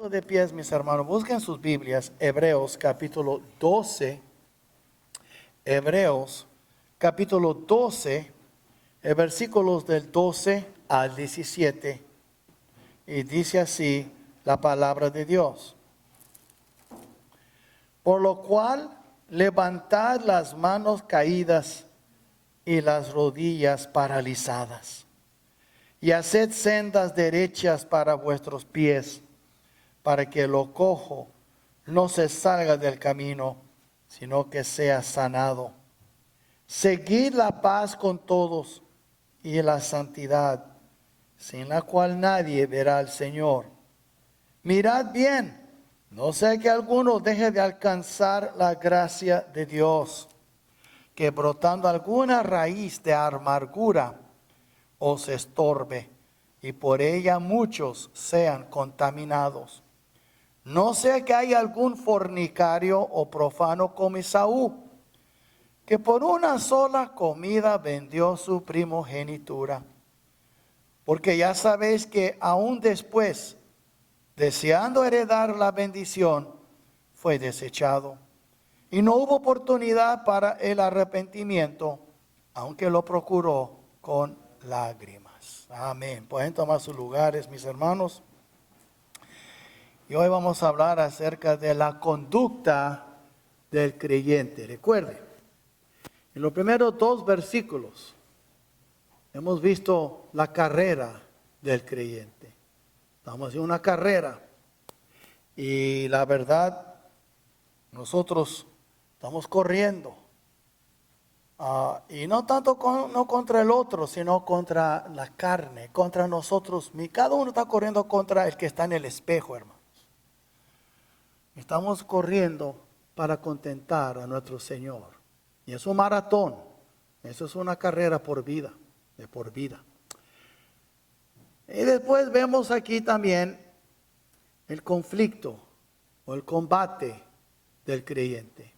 De pies, mis hermanos, busquen sus Biblias, Hebreos capítulo 12, Hebreos capítulo 12, versículos del 12 al 17, y dice así la palabra de Dios. Por lo cual, levantad las manos caídas y las rodillas paralizadas, y haced sendas derechas para vuestros pies, para que lo cojo no se salga del camino, sino que sea sanado. Seguid la paz con todos y la santidad, sin la cual nadie verá al Señor. Mirad bien, no sea que alguno deje de alcanzar la gracia de Dios, que brotando alguna raíz de amargura os estorbe, y por ella muchos sean contaminados. No sea que haya algún fornicario o profano como Esaú, que por una sola comida vendió su primogenitura. Porque ya sabéis que aún después, deseando heredar la bendición, fue desechado. Y no hubo oportunidad para el arrepentimiento, aunque lo procuró con lágrimas. Amén. Pueden tomar sus lugares, mis hermanos. Y hoy vamos a hablar acerca de la conducta del creyente. Recuerde, en los primeros dos versículos hemos visto la carrera del creyente. Estamos en una carrera y la verdad, nosotros estamos corriendo. Y no tanto no contra el otro, sino contra la carne, contra nosotros. Cada uno está corriendo contra el que está en el espejo, hermano. Estamos corriendo para contentar a nuestro Señor. Y es un maratón. Eso es una carrera por vida, de por vida. Y después vemos aquí también el conflicto o el combate del creyente.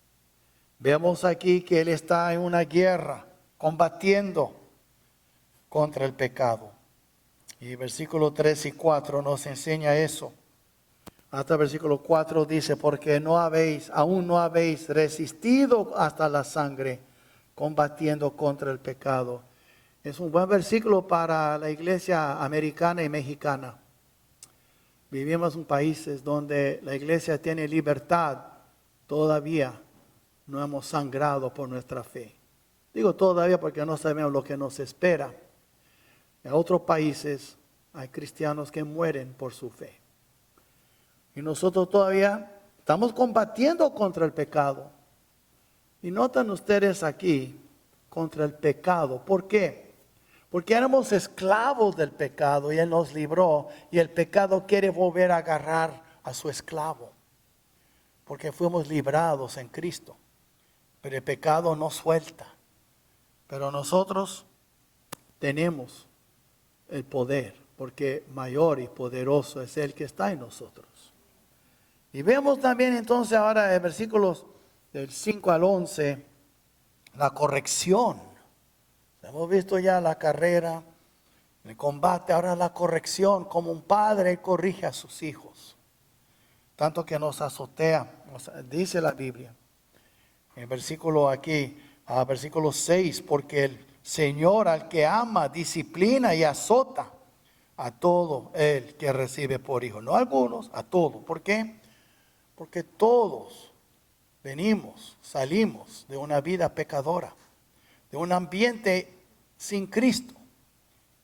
Vemos aquí que él está en una guerra, combatiendo contra el pecado. Y versículos 3 y 4 nos enseña eso. Hasta el versículo 4 dice, porque aún no habéis resistido hasta la sangre, combatiendo contra el pecado. Es un buen versículo para la iglesia americana y mexicana. Vivimos en países donde la iglesia tiene libertad. Todavía no hemos sangrado por nuestra fe. Digo todavía porque no sabemos lo que nos espera. En otros países hay cristianos que mueren por su fe. Y nosotros todavía estamos combatiendo contra el pecado. Y notan ustedes aquí, contra el pecado. ¿Por qué? Porque éramos esclavos del pecado y Él nos libró. Y el pecado quiere volver a agarrar a su esclavo. Porque fuimos librados en Cristo. Pero el pecado nos suelta. Pero nosotros tenemos el poder. Porque mayor y poderoso es el que está en nosotros. Y vemos también entonces ahora en versículos del 5 al 11, la corrección. Hemos visto ya la carrera, el combate, ahora la corrección. Como un padre corrige a sus hijos. Tanto que nos azotea, dice la Biblia. En versículo aquí, versículo 6, porque el Señor al que ama, disciplina y azota a todo el que recibe por hijo. No a algunos, a todos. ¿Por qué? Porque todos salimos de una vida pecadora, de un ambiente sin Cristo.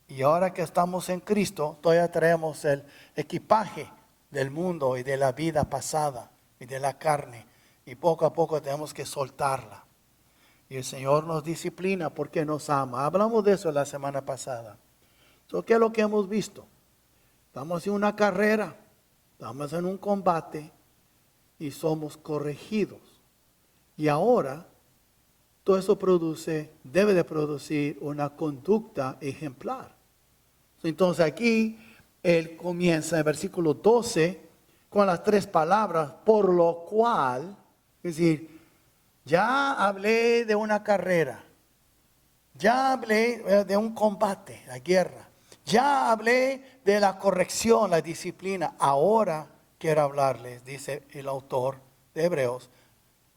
Y ahora que estamos en Cristo, todavía traemos el equipaje del mundo y de la vida pasada y de la carne. Y poco a poco tenemos que soltarla. Y el Señor nos disciplina porque nos ama. Hablamos de eso la semana pasada. ¿Qué es lo que hemos visto? Estamos en una carrera, estamos en un combate. Y somos corregidos. Y ahora, todo eso debe de producir una conducta ejemplar. Entonces aquí, él comienza en versículo 12, con las tres palabras, por lo cual, es decir, ya hablé de una carrera, ya hablé de un combate, la guerra, ya hablé de la corrección, la disciplina, ahora quiero hablarles, dice el autor de Hebreos,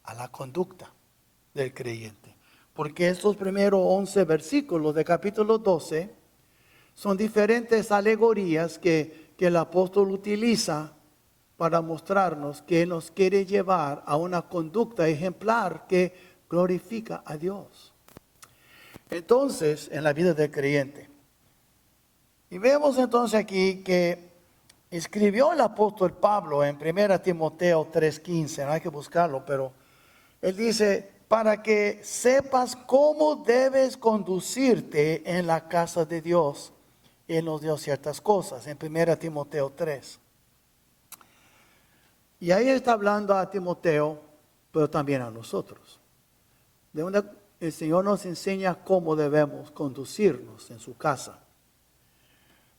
a la conducta del creyente. Porque estos primeros 11 versículos de capítulo 12 son diferentes alegorías que el apóstol utiliza para mostrarnos que nos quiere llevar a una conducta ejemplar que glorifica a Dios. Entonces, en la vida del creyente. Y vemos entonces aquí que escribió el apóstol Pablo en 1 Timoteo 3:15, no hay que buscarlo, pero él dice, para que sepas cómo debes conducirte en la casa de Dios. Él nos dio ciertas cosas en 1 Timoteo 3. Y ahí está hablando a Timoteo, pero también a nosotros. De donde el Señor nos enseña cómo debemos conducirnos en su casa.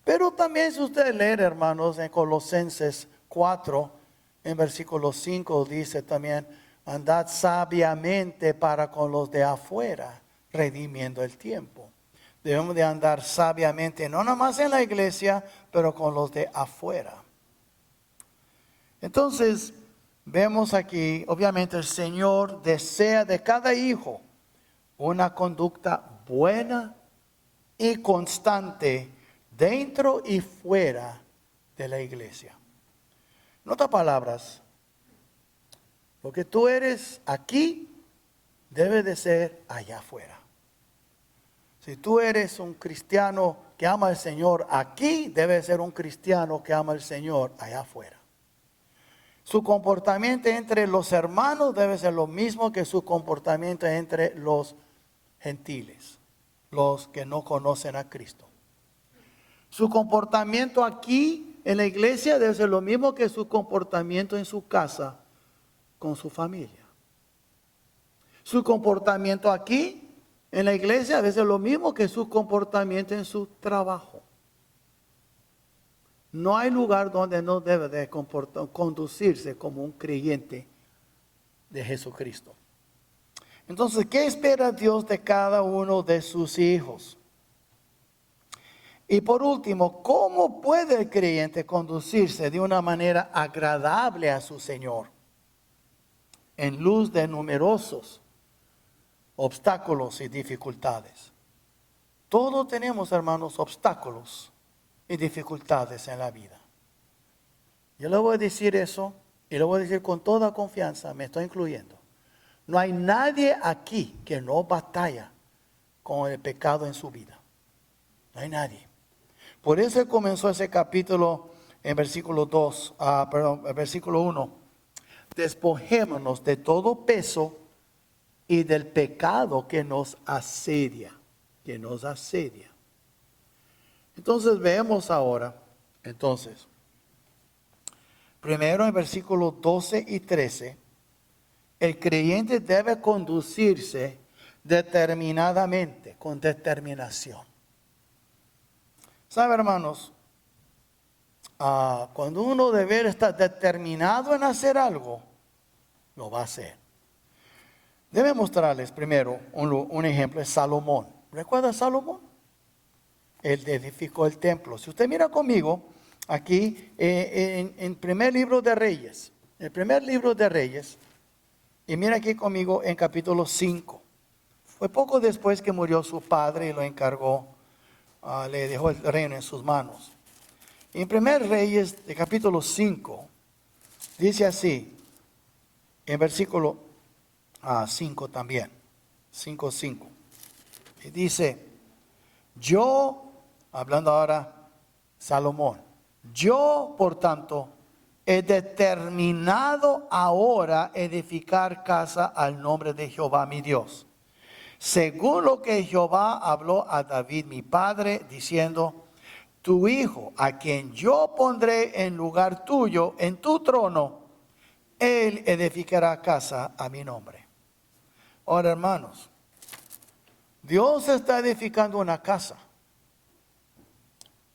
Pero también si ustedes leen, hermanos, en Colosenses 4, en versículo 5, dice también, andad sabiamente para con los de afuera, redimiendo el tiempo. Debemos de andar sabiamente, no nada más en la iglesia, pero con los de afuera. Entonces, vemos aquí, obviamente el Señor desea de cada hijo una conducta buena y constante dentro y fuera de la iglesia. En otras palabras, lo que tú eres aquí debe de ser allá afuera. Si tú eres un cristiano que ama al Señor aquí, debe ser un cristiano que ama al Señor allá afuera. Su comportamiento entre los hermanos debe ser lo mismo que su comportamiento entre los gentiles, los que no conocen a Cristo. Su comportamiento aquí en la iglesia debe ser lo mismo que su comportamiento en su casa con su familia. Su comportamiento aquí en la iglesia debe ser lo mismo que su comportamiento en su trabajo. No hay lugar donde no debe de conducirse como un creyente de Jesucristo. Entonces, ¿qué espera Dios de cada uno de sus hijos? Y por último, ¿cómo puede el creyente conducirse de una manera agradable a su Señor? En luz de numerosos obstáculos y dificultades. Todos tenemos, hermanos, obstáculos y dificultades en la vida. Yo le voy a decir eso y le voy a decir con toda confianza, me estoy incluyendo. No hay nadie aquí que no batalla con el pecado en su vida. No hay nadie. Por eso comenzó ese capítulo en versículo 1. Despojémonos de todo peso y del pecado que nos asedia. Entonces vemos ahora, primero en versículos 12 y 13, el creyente debe conducirse determinadamente, con determinación. ¿Sabe, hermanos? Cuando uno debe estar determinado en hacer algo, lo va a hacer. Debe mostrarles primero un ejemplo, es Salomón. ¿Recuerda a Salomón? Él edificó el templo. Si usted mira conmigo, aquí en el primer libro de Reyes, y mira aquí conmigo en capítulo 5. Fue poco después que murió su padre y lo encargó, le dejó el reino en sus manos. En 1 Reyes de capítulo 5, dice así, en versículo 5 también, 5:5. Y dice, yo, hablando ahora Salomón, yo por tanto he determinado ahora edificar casa al nombre de Jehová mi Dios, según lo que Jehová habló a David mi padre, diciendo, tu hijo, a quien yo pondré en lugar tuyo, en tu trono, él edificará casa a mi nombre. Ahora, hermanos, Dios está edificando una casa.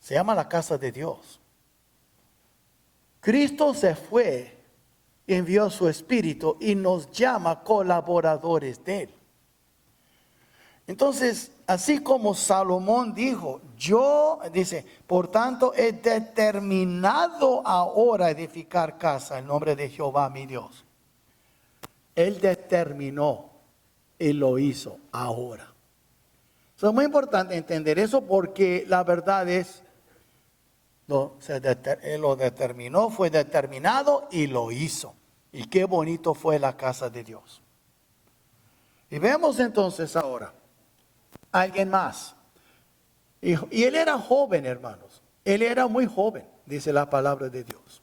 Se llama la casa de Dios. Cristo se fue, envió su Espíritu y nos llama colaboradores de Él. Entonces, así como Salomón dijo, yo, dice, por tanto he determinado ahora edificar casa en nombre de Jehová mi Dios. Él determinó y lo hizo ahora. Es muy importante entender eso porque la verdad es, él lo determinó, fue determinado y lo hizo. Y qué bonito fue la casa de Dios. Y vemos entonces ahora, alguien más. Y él era joven, hermanos. Él era muy joven, dice la palabra de Dios.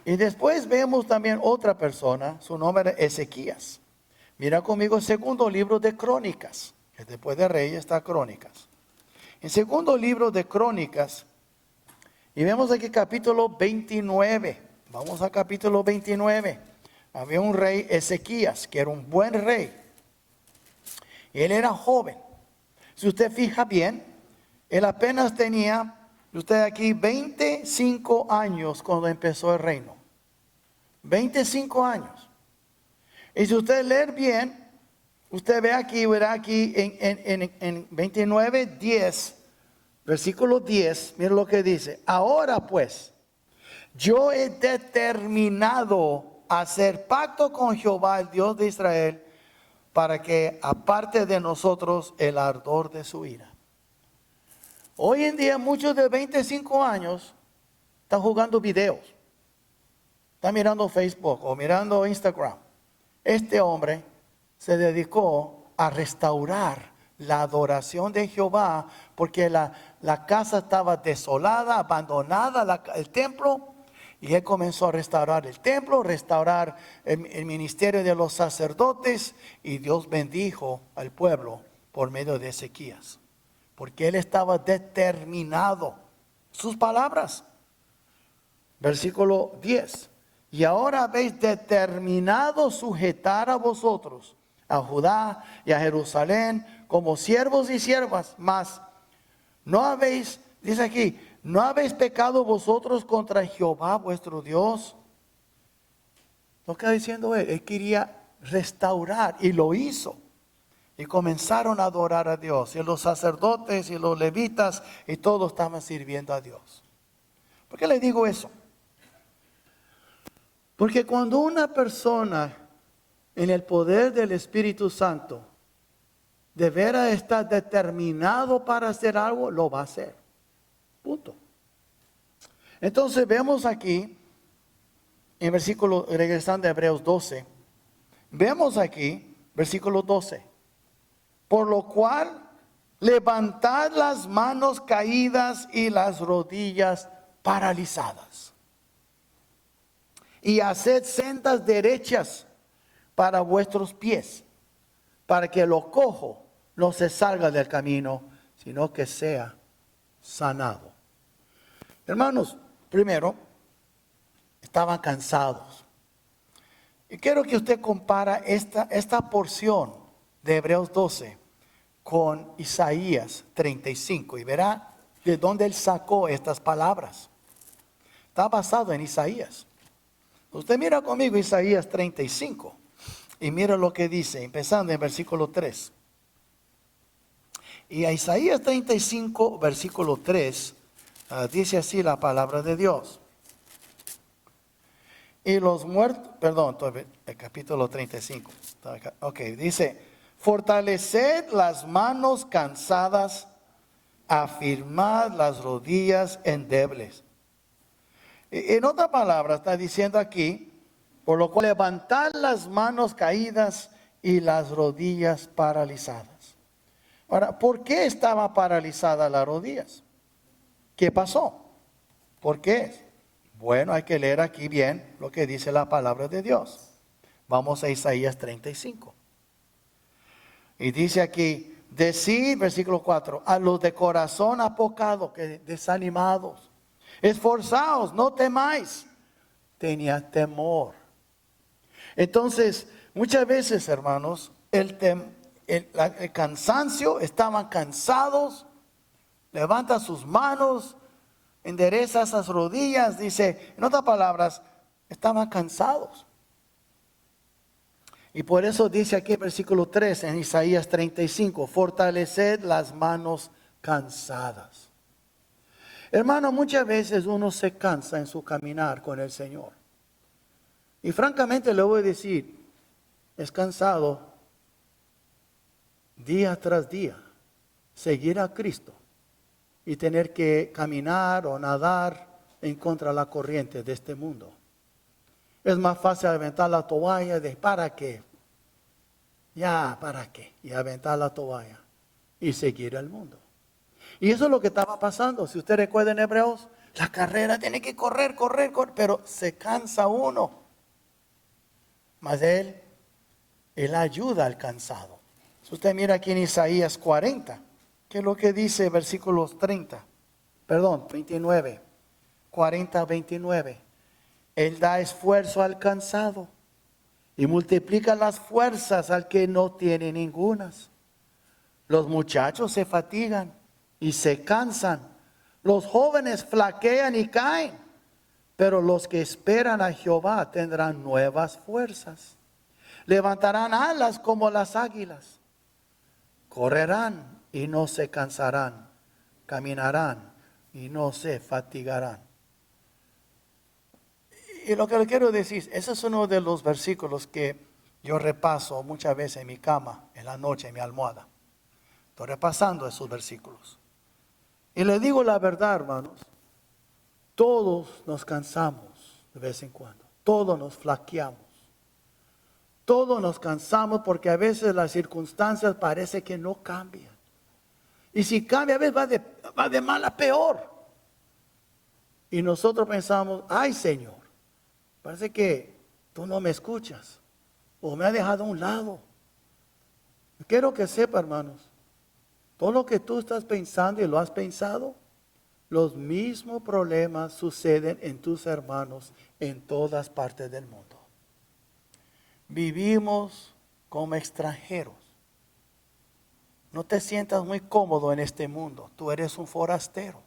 Y después vemos también otra persona, su nombre era Ezequías. Mira conmigo el segundo libro de Crónicas, que después de Reyes está Crónicas. En segundo libro de Crónicas, y vemos aquí capítulo 29. Vamos a capítulo 29. Había un rey Ezequías, que era un buen rey. Y él era joven. Si usted fija bien, él apenas tenía, usted aquí, 25 años cuando empezó el reino. 25 años. Y si usted lee bien, usted ve aquí, verá aquí en 29, 10, versículo 10, mira lo que dice. Ahora pues, yo he determinado hacer pacto con Jehová, el Dios de Israel, para que aparte de nosotros el ardor de su ira. Hoy en día muchos de 25 años están jugando videos, están mirando Facebook o mirando Instagram. Este hombre se dedicó a restaurar la adoración de Jehová porque la casa estaba desolada, abandonada, el templo. Y él comenzó a restaurar el templo, restaurar el ministerio de los sacerdotes. Y Dios bendijo al pueblo por medio de Ezequías. Porque él estaba determinado. Sus palabras. Versículo 10. Y ahora habéis determinado sujetar a vosotros, a Judá y a Jerusalén, como siervos y siervas. Mas no habéis, dice aquí, ¿no habéis pecado vosotros contra Jehová vuestro Dios? Lo que está diciendo él quería restaurar y lo hizo. Y comenzaron a adorar a Dios. Y los sacerdotes y los levitas y todos estaban sirviendo a Dios. ¿Por qué le digo eso? Porque cuando una persona en el poder del Espíritu Santo de veras está determinado para hacer algo, lo va a hacer. Punto. Entonces vemos aquí, en versículo, regresando a Hebreos 12, vemos aquí, versículo 12, por lo cual levantad las manos caídas y las rodillas paralizadas. Y haced sendas derechas para vuestros pies, para que lo cojo no se salga del camino, sino que sea sanado. Hermanos, primero, estaban cansados. Y quiero que usted compara esta porción de Hebreos 12 con Isaías 35 y verá de dónde él sacó estas palabras. Está basado en Isaías. Usted mira conmigo Isaías 35 y mira lo que dice, empezando en versículo 3. Y a Isaías 35, versículo 3, dice así la palabra de Dios. Y los muertos, perdón, el capítulo 35. Ok, dice, fortaleced las manos cansadas, afirmad las rodillas endebles. En otra palabra está diciendo aquí, por lo cual levantad las manos caídas y las rodillas paralizadas. Ahora, ¿por qué estaban paralizadas las rodillas? ¿Qué pasó? ¿Por qué? Bueno, hay que leer aquí bien lo que dice la palabra de Dios. Vamos a Isaías 35. Y dice aquí, decid, versículo 4, a los de corazón apocado, que desanimados, esforzaos, no temáis. Tenía temor. Entonces, muchas veces, hermanos, el cansancio, estaban cansados, levanta sus manos, endereza esas rodillas, dice, en otras palabras, estaban cansados. Y por eso dice aquí en versículo 3 en Isaías 35, fortaleced las manos cansadas. Hermano, muchas veces uno se cansa en su caminar con el Señor. Y francamente le voy a decir, es cansado día tras día seguir a Cristo y tener que caminar o nadar en contra de la corriente de este mundo. Es más fácil aventar la toalla de ¿para qué? Ya, ¿para qué? Y aventar la toalla y seguir el mundo. Y eso es lo que estaba pasando. Si usted recuerda en Hebreos, la carrera tiene que correr, pero se cansa uno. Mas Él ayuda al cansado. Si usted mira aquí en Isaías 40, ¿qué es lo que dice versículos 29, 40, 29? Él da esfuerzo al cansado y multiplica las fuerzas al que no tiene ningunas. Los muchachos se fatigan y se cansan. Los jóvenes flaquean y caen. Pero los que esperan a Jehová tendrán nuevas fuerzas. Levantarán alas como las águilas. Correrán y no se cansarán. Caminarán y no se fatigarán. Y lo que le quiero decir, ese es uno de los versículos que yo repaso muchas veces en mi cama, en la noche, en mi almohada. Estoy repasando esos versículos. Y le digo la verdad, hermanos. Todos nos cansamos de vez en cuando. Todos nos flaqueamos. Todos nos cansamos porque a veces las circunstancias parece que no cambian. Y si cambia, a veces va de mal a peor. Y nosotros pensamos, ay Señor, parece que tú no me escuchas. O me has dejado a un lado. Quiero que sepa, hermanos, todo lo que tú estás pensando y lo has pensado, los mismos problemas suceden en tus hermanos en todas partes del mundo. Vivimos como extranjeros. No te sientas muy cómodo en este mundo. Tú eres un forastero.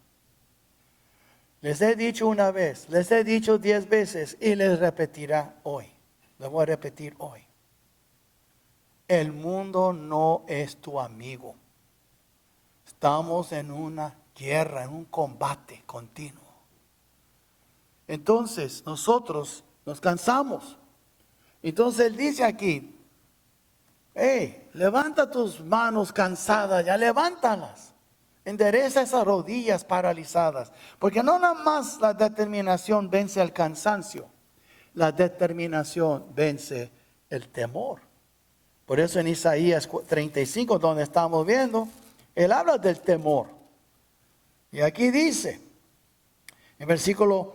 Les he dicho una vez, les he dicho 10 veces y les repetirá hoy. Les voy a repetir hoy. El mundo no es tu amigo. Estamos en una guerra, en un combate continuo. Entonces nosotros nos cansamos. Entonces Él dice aquí, hey, levanta tus manos cansadas, ya levántalas. Endereza esas rodillas paralizadas. Porque no nada más la determinación vence el cansancio. La determinación vence el temor. Por eso en Isaías 35, donde estamos viendo, Él habla del temor. Y aquí dice, en versículo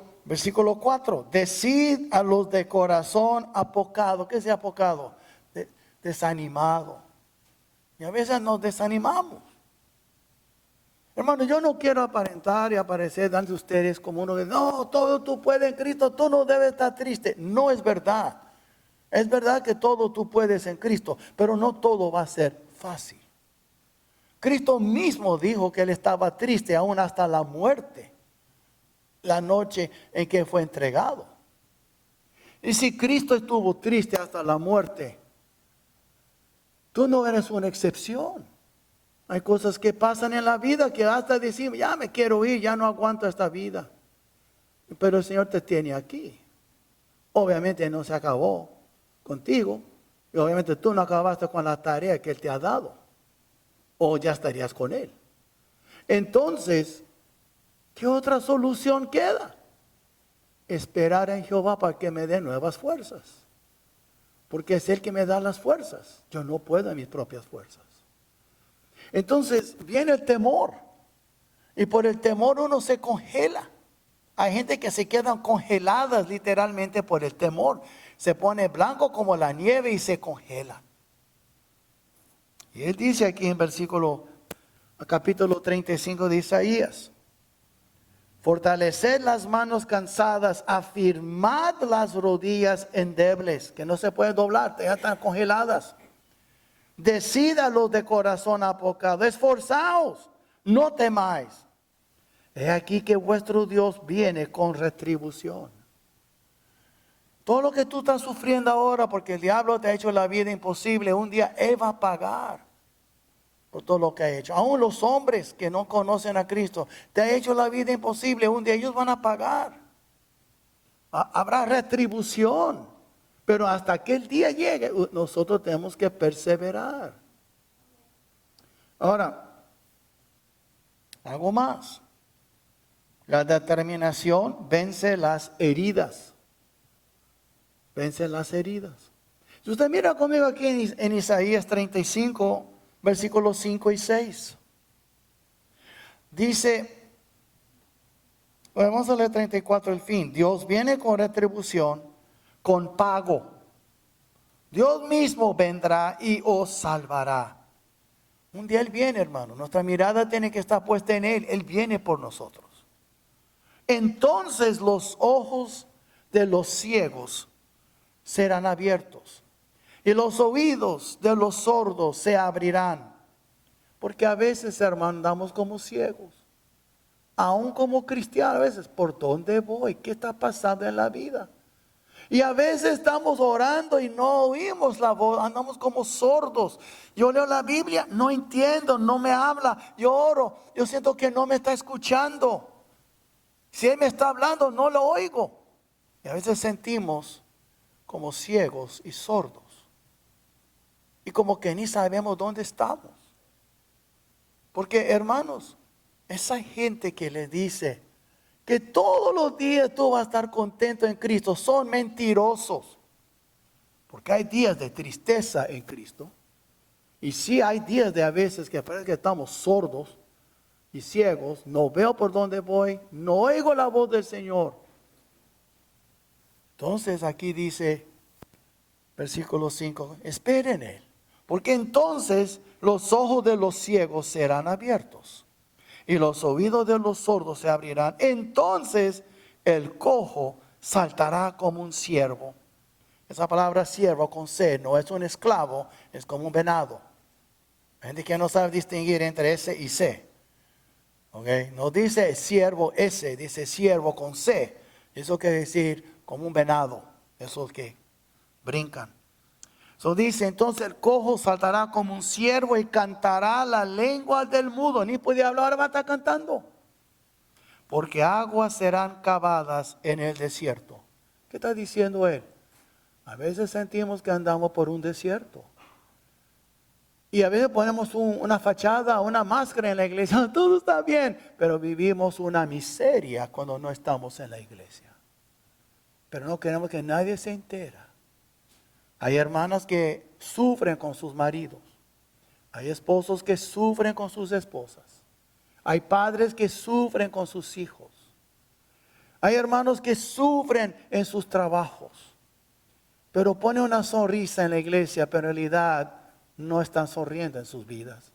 4, decid a los de corazón apocado. ¿Qué es apocado? Desanimado. Y a veces nos desanimamos. Hermano, yo no quiero aparentar y aparecer delante de ustedes como uno que no, todo tú puedes en Cristo, tú no debes estar triste. No es verdad. Es verdad que todo tú puedes en Cristo, pero no todo va a ser fácil. Cristo mismo dijo que Él estaba triste aún hasta la muerte, la noche en que fue entregado. Y si Cristo estuvo triste hasta la muerte, tú no eres una excepción. Hay cosas que pasan en la vida que hasta decimos, ya me quiero ir, ya no aguanto esta vida. Pero el Señor te tiene aquí. Obviamente no se acabó contigo. Y obviamente tú no acabaste con la tarea que Él te ha dado. O ya estarías con Él. Entonces, ¿qué otra solución queda? Esperar en Jehová para que me dé nuevas fuerzas. Porque es Él que me da las fuerzas. Yo no puedo en mis propias fuerzas. Entonces viene el temor. Y por el temor uno se congela. Hay gente que se quedan congeladas literalmente por el temor. Se pone blanco como la nieve y se congela. Y Él dice aquí en capítulo 35 de Isaías. Fortaleced las manos cansadas, afirmad las rodillas endebles, que no se pueden doblar, ya están congeladas. Decídalos de corazón apocado, esforzaos, no temáis. He aquí que vuestro Dios viene con retribución. Todo lo que tú estás sufriendo ahora porque el diablo te ha hecho la vida imposible, un día Él va a pagar por todo lo que ha hecho. Aún los hombres que no conocen a Cristo, te ha hecho la vida imposible, un día ellos van a pagar. Habrá retribución, pero hasta que el día llegue, nosotros tenemos que perseverar. Ahora, algo más. La determinación vence las heridas. Vence las heridas. Si usted mira conmigo aquí en Isaías 35, versículos 5 y 6. Dice, vamos a leer 34 el fin. Dios viene con retribución, con pago. Dios mismo vendrá y os salvará. Un día Él viene, hermano. Nuestra mirada tiene que estar puesta en Él. Él viene por nosotros. Entonces los ojos de los ciegos serán abiertos y los oídos de los sordos se abrirán. Porque a veces, hermano, andamos como ciegos. Aún como cristianos, a veces, ¿por dónde voy? ¿Qué está pasando en la vida? Y a veces estamos orando y no oímos la voz, andamos como sordos. Yo leo la Biblia, no entiendo, no me habla. Yo oro, yo siento que no me está escuchando. Si Él me está hablando, no lo oigo. Y a veces sentimos como ciegos y sordos. Y como que ni sabemos dónde estamos. Porque, hermanos, esa gente que le dice que todos los días tú vas a estar contento en Cristo, son mentirosos. Porque hay días de tristeza en Cristo. Y sí hay días de a veces que parece que estamos sordos y ciegos, no veo por dónde voy, no oigo la voz del Señor. Entonces aquí dice, versículo 5, esperen en Él, porque entonces los ojos de los ciegos serán abiertos y los oídos de los sordos se abrirán. Entonces el cojo saltará como un ciervo. Esa palabra siervo con C no es un esclavo, es como un venado. Hay gente que no sabe distinguir entre S y C. Okay. No dice siervo S, dice siervo con C. Eso quiere decir como un venado, esos que brincan. So dice, entonces el cojo saltará como un ciervo y cantará la lengua del mudo. Ni puede hablar, ahora va a estar cantando. Porque aguas serán cavadas en el desierto. ¿Qué está diciendo él? A veces sentimos que andamos por un desierto. Y a veces ponemos una fachada, una máscara en la iglesia, todo está bien, pero vivimos una miseria cuando no estamos en la iglesia. Pero no queremos que nadie se entere. Hay hermanas que sufren con sus maridos, hay esposos que sufren con sus esposas, hay padres que sufren con sus hijos, hay hermanos que sufren en sus trabajos, pero pone una sonrisa en la iglesia, pero en realidad no están sonriendo en sus vidas.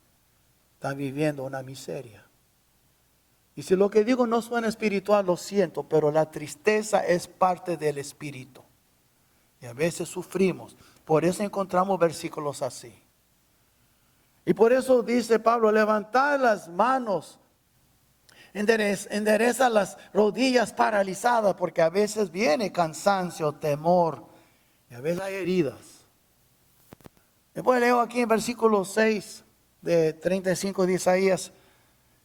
Están viviendo una miseria. Y si lo que digo no suena espiritual, lo siento, pero la tristeza es parte del espíritu. Y a veces sufrimos. Por eso encontramos versículos así. Y por eso dice Pablo, levantad las manos, endereza las rodillas paralizadas, porque a veces viene cansancio, temor, y a veces hay heridas. Después leo aquí en versículo 6 de 35 de Isaías.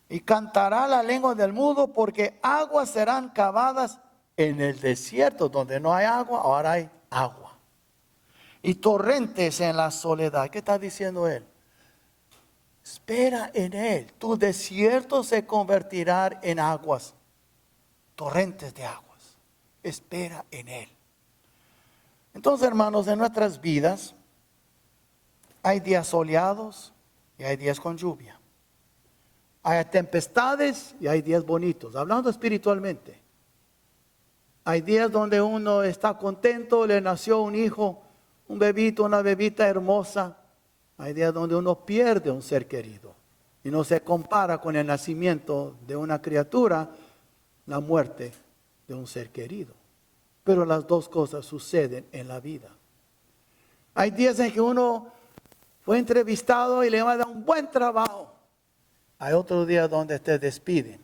Y cantará la lengua del mudo porque aguas serán cavadas en el desierto. Donde no hay agua, ahora hay agua. Y torrentes en la soledad. ¿Qué está diciendo él? Espera en Él. Tu desierto se convertirá en aguas. Torrentes de aguas. Espera en Él. Entonces, hermanos, en nuestras vidas hay días soleados y hay días con lluvia. Hay tempestades y hay días bonitos. Hablando espiritualmente. Hay días donde uno está contento, le nació un hijo, un bebito, una bebita hermosa. Hay días donde uno pierde un ser querido. Y no se compara con el nacimiento de una criatura, la muerte de un ser querido. Pero las dos cosas suceden en la vida. Hay días en que uno fue entrevistado y le va a dar un buen trabajo. Hay otros días donde te despiden.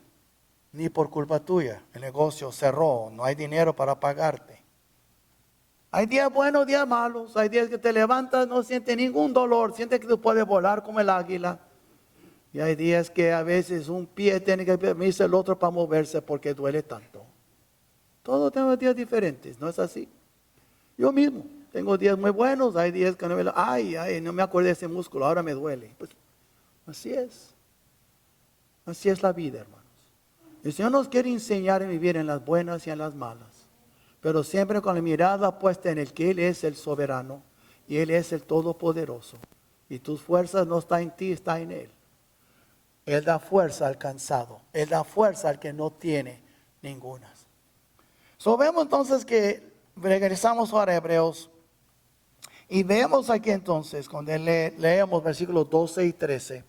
Ni por culpa tuya. El negocio cerró. No hay dinero para pagarte. Hay días buenos, días malos. Hay días que te levantas, no sientes ningún dolor. Sientes que tú puedes volar como el águila. Y hay días que a veces un pie tiene que permitirse el otro para moverse porque duele tanto. Todos tenemos días diferentes, ¿no es así? Yo mismo tengo días muy buenos, hay días que no me... no me acuerdo de ese músculo, ahora me duele. Pues, así es. Así es la vida, hermanos. El Señor nos quiere enseñar a vivir en las buenas y en las malas. Pero siempre con la mirada puesta en el que Él es el soberano. Y Él es el todopoderoso. Y tus fuerzas no están en ti, están en Él. Él da fuerza al cansado. Él da fuerza al que no tiene ninguna. Vemos entonces que regresamos ahora a Hebreos. Y vemos aquí entonces, cuando leemos versículos 12 y 13.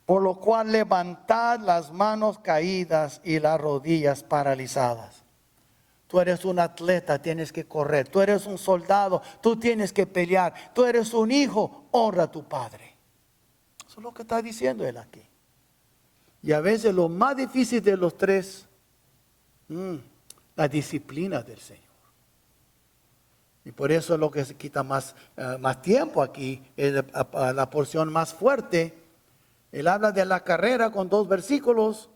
Por lo cual levantad las manos caídas y las rodillas paralizadas. Tú eres un atleta, tienes que correr. Tú eres un soldado, tú tienes que pelear. Tú eres un hijo, honra a tu padre. Eso es lo que está diciendo él aquí. Y a veces lo más difícil de los tres, la disciplina del Señor. Y por eso es lo que se quita más tiempo aquí, es la porción más fuerte. Él habla de la carrera con 2 versículos.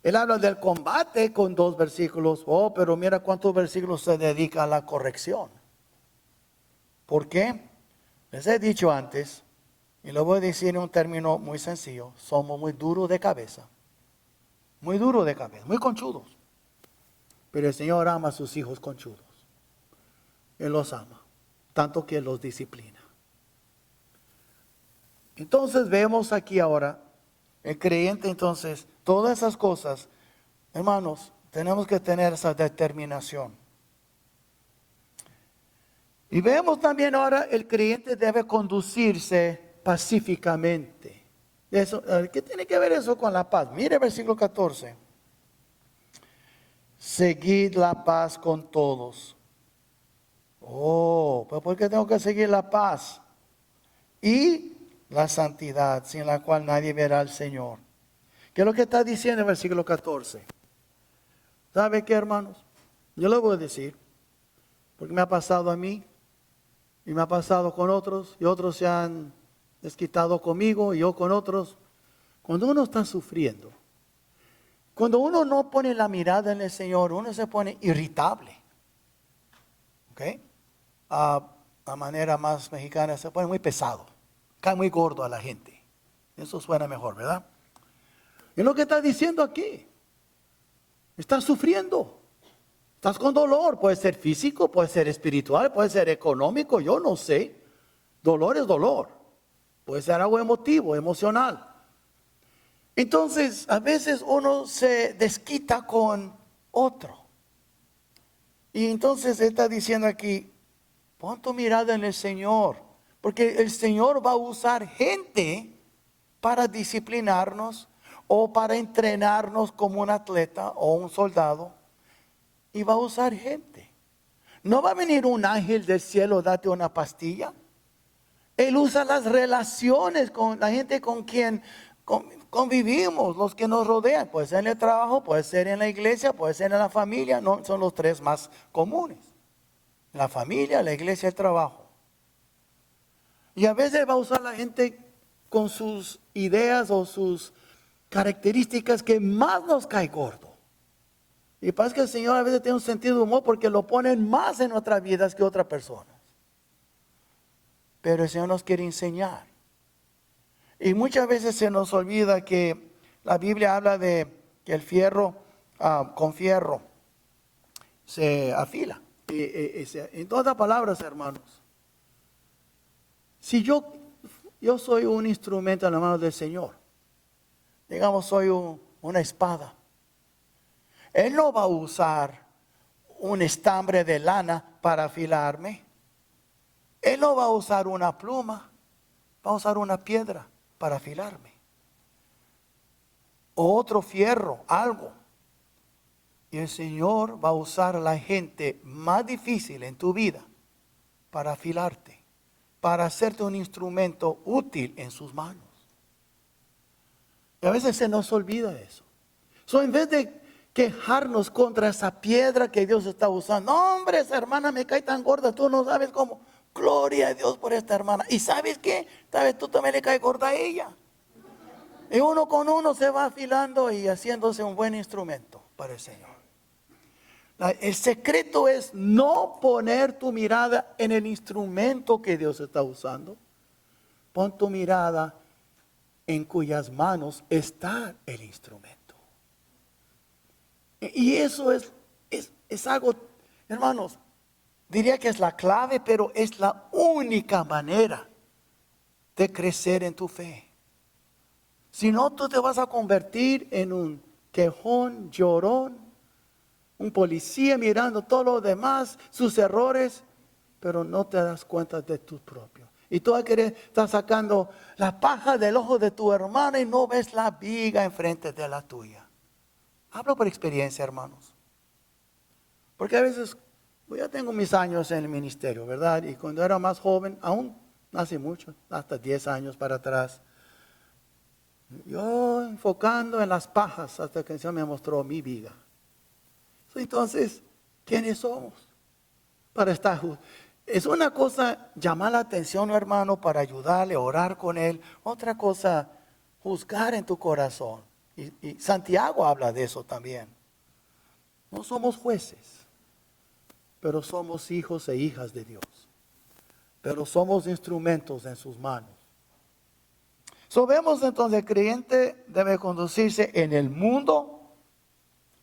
Él habla del combate con 2 versículos. Pero mira cuántos versículos se dedica a la corrección. ¿Por qué? Les he dicho antes, y lo voy a decir en un término muy sencillo. Somos muy duros de cabeza. Muy duros de cabeza, muy conchudos. Pero el Señor ama a sus hijos conchudos. Él los ama, tanto que los disciplina. Entonces vemos aquí ahora, el creyente entonces, todas esas cosas, hermanos, tenemos que tener esa determinación. Y vemos también ahora, el creyente debe conducirse pacíficamente. Eso, ¿qué tiene que ver eso con la paz? Mire el versículo 14. Seguid la paz con todos. ¿Pero por qué tengo que seguir la paz? Y la santidad, sin la cual nadie verá al Señor. ¿Qué es lo que está diciendo el versículo 14? ¿Sabe qué, hermanos? Yo lo voy a decir, porque me ha pasado a mí, y me ha pasado con otros, y otros se han desquitado conmigo, y yo con otros. Cuando uno está sufriendo, cuando uno no pone la mirada en el Señor, uno se pone irritable. ¿Ok? A manera más mexicana se pone muy pesado. Cae muy gordo a la gente. Eso suena mejor, ¿verdad? Es lo que está diciendo aquí. Estás sufriendo. Estás con dolor. Puede ser físico, puede ser espiritual, puede ser económico, yo no sé. Dolor es dolor. Puede ser algo emotivo, emocional. Entonces, a veces uno se desquita con otro. Y entonces está diciendo aquí, pon tu mirada en el Señor. Porque el Señor va a usar gente para disciplinarnos o para entrenarnos como un atleta o un soldado. Y va a usar gente. No va a venir un ángel del cielo a darte una pastilla. Él usa las relaciones con la gente con quien convivimos, los que nos rodean. Puede ser en el trabajo, puede ser en la iglesia, puede ser en la familia. No, son los 3 más comunes. La familia, la iglesia, el trabajo. Y a veces va a usar la gente con sus ideas o sus características que más nos cae gordo. Y pasa que el Señor a veces tiene un sentido de humor porque lo ponen más en nuestras vidas que otras personas. Pero el Señor nos quiere enseñar. Y muchas veces se nos olvida que la Biblia habla de que el fierro con fierro se afila. En todas palabras, hermanos. Si yo soy un instrumento en la mano del Señor, digamos soy una espada, Él no va a usar un estambre de lana para afilarme. Él no va a usar una pluma, va a usar una piedra para afilarme. O otro fierro, algo. Y el Señor va a usar a la gente más difícil en tu vida para afilarte, para hacerte un instrumento útil en sus manos. Y a veces se nos olvida eso. En vez de quejarnos contra esa piedra que Dios está usando. No, hombre, esa hermana me cae tan gorda, tú no sabes cómo. Gloria a Dios por esta hermana. ¿Y sabes qué? Tal vez tú también le caes gorda a ella. Y uno con uno se va afilando y haciéndose un buen instrumento para el Señor. El secreto es no poner tu mirada en el instrumento que Dios está usando. Pon tu mirada en cuyas manos está el instrumento. Y eso es algo, hermanos, diría que es la clave, pero es la única manera de crecer en tu fe. Si no, tú te vas a convertir en un quejón, llorón, un policía mirando todo lo demás, sus errores, pero no te das cuenta de tus propios. Y tú estás sacando la paja del ojo de tu hermano y no ves la viga enfrente de la tuya. Hablo por experiencia, hermanos. Porque a veces, pues ya tengo mis años en el ministerio, ¿verdad? Y cuando era más joven, aún hace mucho, hasta 10 años para atrás, yo enfocando en las pajas hasta que el Señor me mostró mi viga. Entonces, ¿quiénes somos? Para estar es una cosa llamar la atención, hermano, para ayudarle, orar con él. Otra cosa, juzgar en tu corazón. Y Santiago habla de eso también. No somos jueces, pero somos hijos e hijas de Dios. Pero somos instrumentos en sus manos. Vemos entonces, el creyente debe conducirse en el mundo.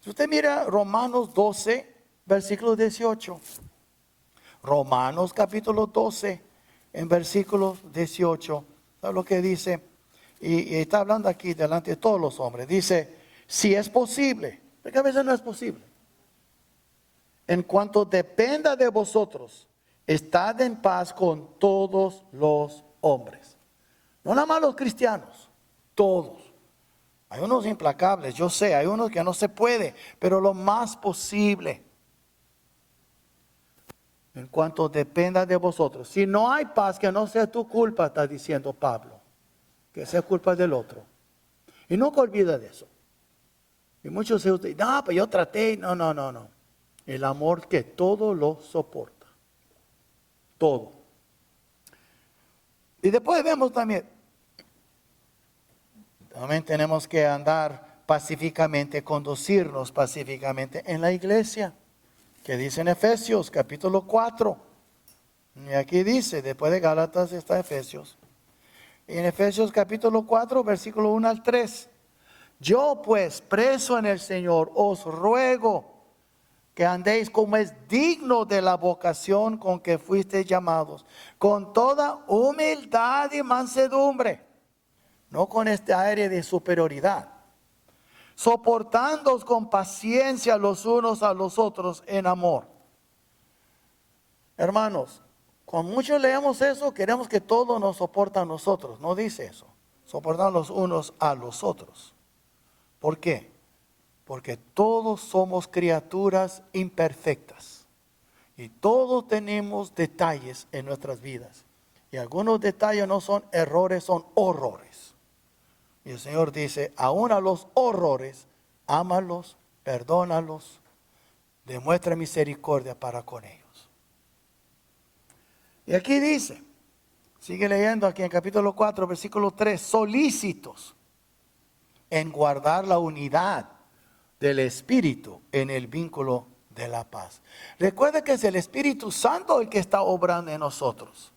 Si usted mira Romanos 12, versículo 18. Romanos capítulo 12, en versículo 18. ¿Sabe lo que dice? Y está hablando aquí delante de todos los hombres. Dice, si es posible, porque a veces no es posible. En cuanto dependa de vosotros, estad en paz con todos los hombres. No nada más los cristianos, todos. Hay unos implacables, yo sé, hay unos que no se puede, pero lo más posible. En cuanto dependa de vosotros. Si no hay paz, que no sea tu culpa, está diciendo Pablo. Que sea culpa del otro. Y nunca olvida de eso. Y muchos de ustedes, no, pues yo traté. No. El amor que todo lo soporta. Todo. Y después vemos también tenemos que andar pacíficamente, conducirnos pacíficamente en la iglesia. Que dice en Efesios capítulo 4. Y aquí dice, después de Gálatas está Efesios. En Efesios capítulo 4, versículo 1 al 3. Yo pues, preso en el Señor, os ruego que andéis como es digno de la vocación con que fuisteis llamados, con toda humildad y mansedumbre, no con este aire de superioridad, soportándoos con paciencia los unos a los otros en amor. Hermanos, cuando muchos leemos eso, queremos que todo nos soporta a nosotros. No dice eso. Soportar los unos a los otros. ¿Por qué? Porque todos somos criaturas imperfectas. Y todos tenemos detalles en nuestras vidas. Y algunos detalles no son errores, son horrores. Y el Señor dice, aún a los horrores, ámalos, perdónalos, demuestra misericordia para con ellos. Y aquí dice, sigue leyendo aquí en capítulo 4, versículo 3, solícitos en guardar la unidad del Espíritu en el vínculo de la paz. Recuerde que es el Espíritu Santo el que está obrando en nosotros.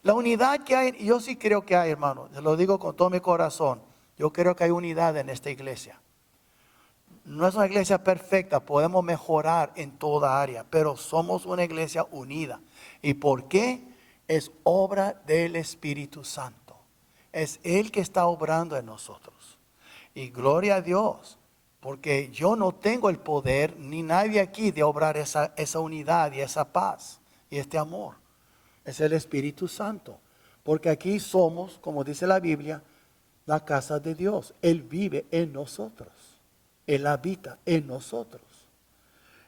La unidad que hay, yo sí creo que hay, hermano, se lo digo con todo mi corazón. Yo creo que hay unidad en esta iglesia. No es una iglesia perfecta, podemos mejorar en toda área, pero somos una iglesia unida. ¿Y por qué? Es obra del Espíritu Santo. Es Él que está obrando en nosotros. Y gloria a Dios, porque yo no tengo el poder, ni nadie aquí, de obrar esa unidad y esa paz y este amor. Es el Espíritu Santo. Porque aquí somos, como dice la Biblia, la casa de Dios. Él vive en nosotros. Él habita en nosotros.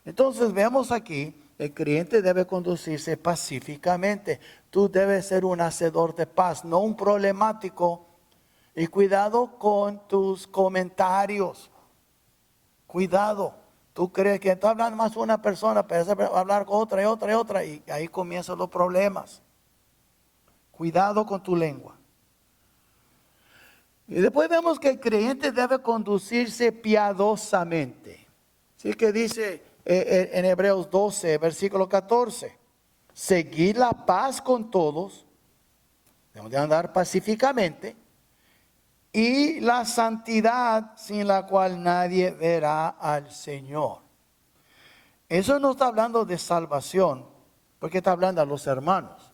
Entonces vemos aquí, el creyente debe conducirse pacíficamente. Tú debes ser un hacedor de paz, no un problemático. Y cuidado con tus comentarios. Cuidado. Tú crees que está hablando más con una persona, pero a hablar con otra y otra y otra, y ahí comienzan los problemas. Cuidado con tu lengua. Y después vemos que el creyente debe conducirse piadosamente. Así que dice en Hebreos 12, versículo 14. Seguir la paz con todos, debemos de andar pacíficamente, y la santidad sin la cual nadie verá al Señor. Eso no está hablando de salvación, porque está hablando a los hermanos.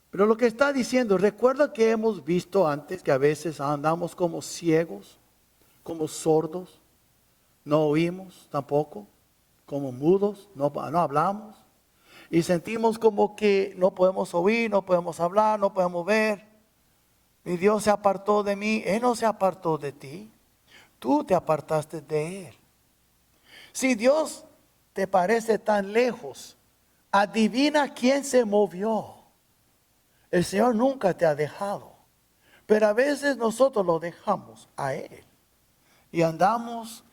Pero lo que está diciendo, recuerda que hemos visto antes que a veces andamos como ciegos, como sordos, no oímos tampoco, como mudos, no hablamos. Y sentimos como que no podemos oír, no podemos hablar, no podemos ver. Y Dios se apartó de mí. Él no se apartó de ti. Tú te apartaste de Él. Si Dios te parece tan lejos, adivina quién se movió. El Señor nunca te ha dejado. Pero a veces nosotros lo dejamos a Él. Y andamos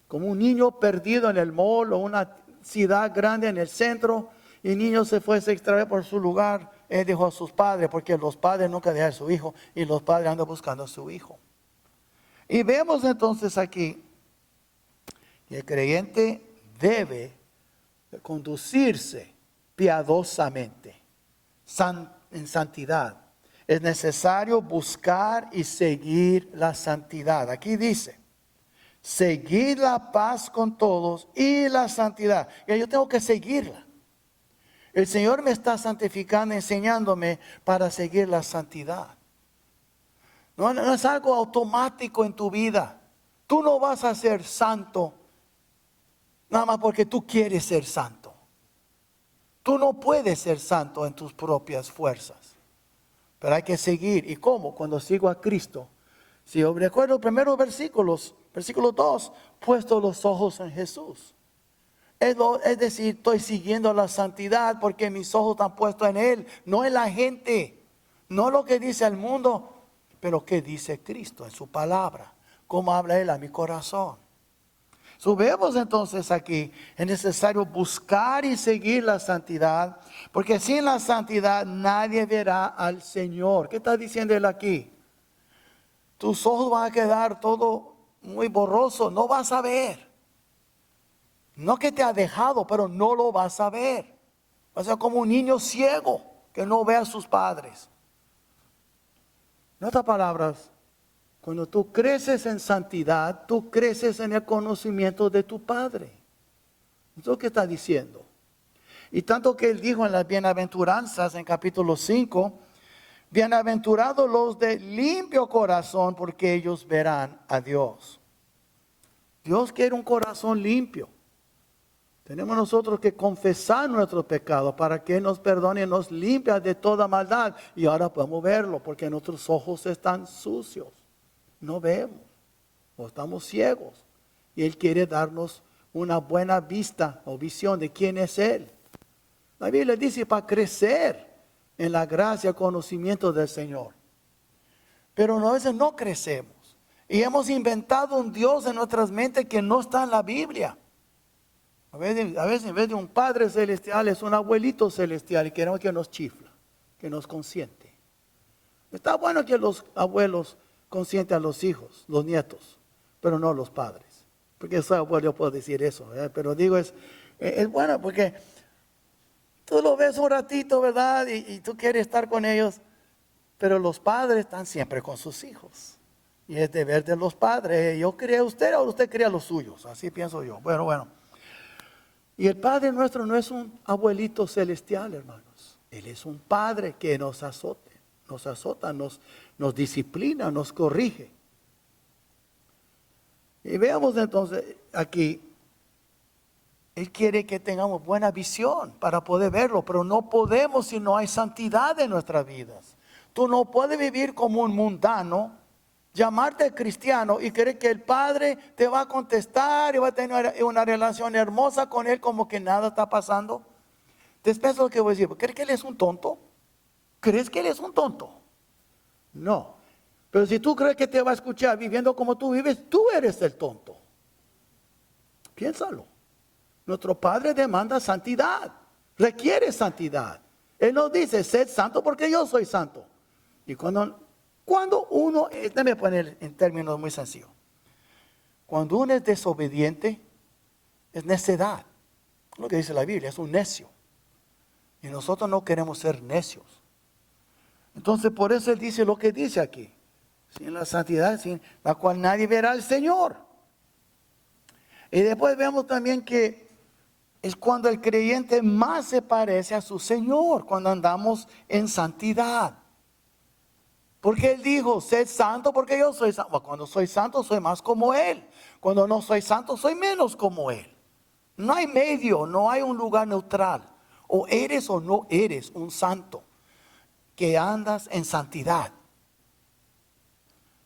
como un niño perdido en el mall o una ciudad grande en el centro. Y el niño se extravió por su lugar. Él dejó a sus padres, porque los padres nunca dejan a su hijo, y los padres andan buscando a su hijo. Y vemos entonces aquí que el creyente debe conducirse piadosamente, en santidad. Es necesario buscar y seguir la santidad. Aquí dice, seguir la paz con todos y la santidad. Y yo tengo que seguirla. El Señor me está santificando, enseñándome para seguir la santidad. No es algo automático en tu vida. Tú no vas a ser santo nada más porque tú quieres ser santo. Tú no puedes ser santo en tus propias fuerzas. Pero hay que seguir. ¿Y cómo? Cuando sigo a Cristo. Si yo recuerdo los primeros versículos, versículo 2, puesto los ojos en Jesús. Es decir, estoy siguiendo la santidad porque mis ojos están puestos en Él, no en la gente, no lo que dice el mundo, pero qué dice Cristo en su palabra, cómo habla Él a mi corazón. Vemos entonces aquí, es necesario buscar y seguir la santidad, porque sin la santidad nadie verá al Señor. ¿Qué está diciendo Él aquí? Tus ojos van a quedar todo muy borroso, no vas a ver. No que te ha dejado, pero no lo vas a ver. Vas a ser como un niño ciego que no ve a sus padres. En otras palabras, cuando tú creces en santidad, tú creces en el conocimiento de tu Padre. Eso es lo que está diciendo. Y tanto que Él dijo en las bienaventuranzas, en capítulo 5, bienaventurados los de limpio corazón, porque ellos verán a Dios. Dios quiere un corazón limpio. Tenemos nosotros que confesar nuestros pecados para que Él nos perdone y nos limpie de toda maldad. Y ahora podemos verlo porque nuestros ojos están sucios. No vemos o estamos ciegos. Y Él quiere darnos una buena vista o visión de quién es Él. La Biblia dice para crecer en la gracia y conocimiento del Señor. Pero a veces no crecemos. Y hemos inventado un Dios en nuestras mentes que no está en la Biblia. A veces en vez de un Padre celestial es un abuelito celestial y queremos que nos chifla, que nos consiente. Está bueno que los abuelos consienten a los hijos, los nietos, pero no los padres. Porque soy abuelo, yo puedo decir eso, pero digo es bueno porque tú lo ves un ratito, ¿verdad? Y tú quieres estar con ellos, pero los padres están siempre con sus hijos. Y es deber de los padres. Yo cría a usted o usted cría a los suyos, así pienso yo. Bueno. Y el Padre nuestro no es un abuelito celestial, hermanos. Él es un Padre que nos azota, nos disciplina, nos corrige. Y veamos entonces aquí, Él quiere que tengamos buena visión para poder verlo, pero no podemos si no hay santidad en nuestras vidas. Tú no puedes vivir como un mundano, llamarte cristiano y creer que el Padre te va a contestar y va a tener una relación hermosa con Él como que nada está pasando. Después lo que voy a decir, ¿crees que Él es un tonto? ¿Crees que Él es un tonto? No. Pero si tú crees que te va a escuchar viviendo como tú vives, tú eres el tonto. Piénsalo. Nuestro Padre demanda santidad, requiere santidad. Él nos dice, sed santo porque yo soy santo. Y cuando uno, déjame poner en términos muy sencillos. Cuando uno es desobediente, es necedad. Lo que dice la Biblia, es un necio. Y nosotros no queremos ser necios. Entonces por eso Él dice lo que dice aquí. Sin la santidad, sin la cual nadie verá al Señor. Y después vemos también que es cuando el creyente más se parece a su Señor, cuando andamos en santidad. Porque Él dijo, sed santo porque yo soy santo. Cuando soy santo soy más como Él. Cuando no soy santo soy menos como Él. No hay medio, no hay un lugar neutral. O eres o no eres un santo que andas en santidad.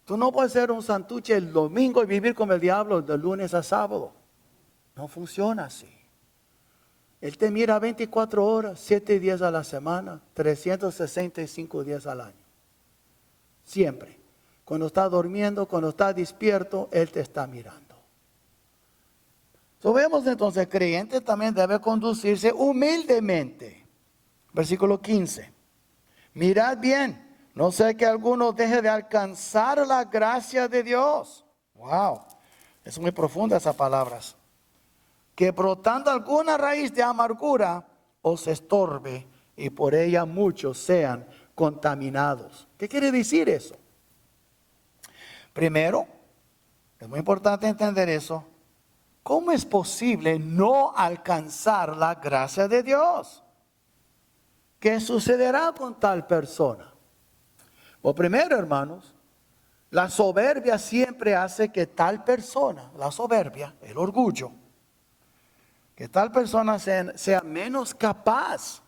Tú no puedes ser un santuche el domingo y vivir como el diablo de lunes a sábado. No funciona así. Él te mira 24 horas, 7 días a la semana, 365 días al año. Siempre. Cuando estás durmiendo, cuando estás despierto, Él te está mirando. Vemos entonces, el creyente también debe conducirse humildemente. Versículo 15. Mirad bien, no sea que alguno deje de alcanzar la gracia de Dios. Wow, es muy profunda esas palabras. Que brotando alguna raíz de amargura os estorbe y por ella muchos sean contaminados. ¿Qué quiere decir eso? Primero, es muy importante entender eso. ¿Cómo es posible no alcanzar la gracia de Dios? ¿Qué sucederá con tal persona? Pues primero, hermanos, la soberbia siempre hace que tal persona, la soberbia, el orgullo, que tal persona sea menos capaz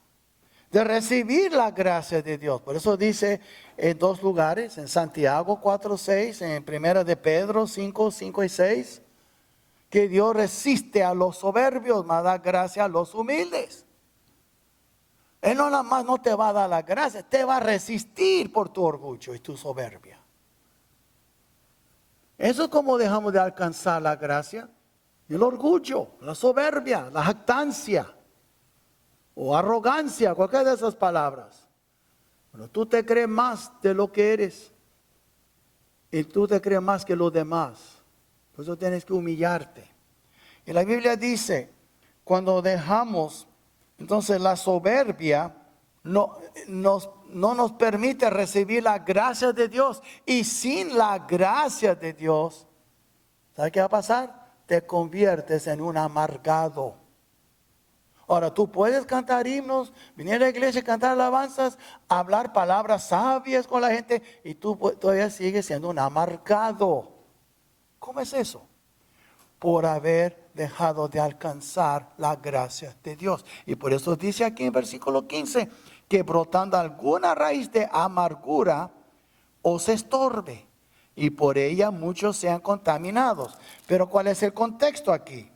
de recibir la gracia de Dios. Por eso dice en dos lugares, en Santiago 4:6, en primera de Pedro 5:5 y 6, que Dios resiste a los soberbios, mas da gracia a los humildes. Él no nada más no te va a dar la gracia, te va a resistir por tu orgullo y tu soberbia. Eso es como dejamos de alcanzar la gracia. El orgullo, la soberbia, la jactancia o arrogancia, cualquiera de esas palabras. Cuando tú te crees más de lo que eres y tú te crees más que los demás, por eso tienes que humillarte. Y la Biblia dice, cuando dejamos, entonces la soberbia no nos permite recibir la gracia de Dios. Y sin la gracia de Dios, ¿sabes qué va a pasar? Te conviertes en un amargado. Ahora, tú puedes cantar himnos, venir a la iglesia, cantar alabanzas, hablar palabras sabias con la gente y tú todavía sigues siendo un amargado. ¿Cómo es eso? Por haber dejado de alcanzar la gracia de Dios. Y por eso dice aquí en versículo 15, que brotando alguna raíz de amargura os estorbe y por ella muchos sean contaminados. Pero ¿cuál es el contexto aquí?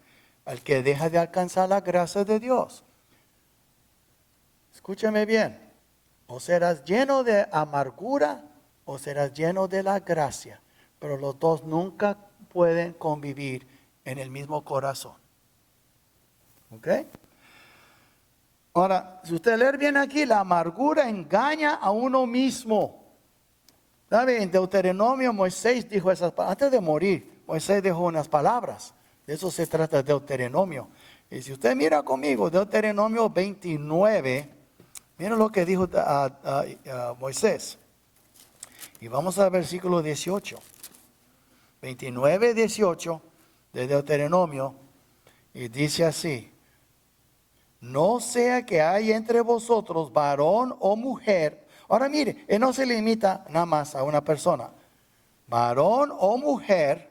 El que deja de alcanzar la gracia de Dios. Escúchame bien. O serás lleno de amargura o serás lleno de la gracia. Pero los dos nunca pueden convivir en el mismo corazón. ¿Ok? Ahora, si usted lee bien aquí, la amargura engaña a uno mismo. ¿Sabe? En Deuteronomio Moisés dijo esas palabras. Antes de morir, Moisés dijo unas palabras. De eso se trata Deuteronomio. Y si usted mira conmigo, Deuteronomio 29, mira lo que dijo Moisés. Y vamos al versículo 18. 29, 18 de Deuteronomio. Y dice así. No sea que haya entre vosotros varón o mujer. Ahora mire, él no se limita nada más a una persona. Varón o mujer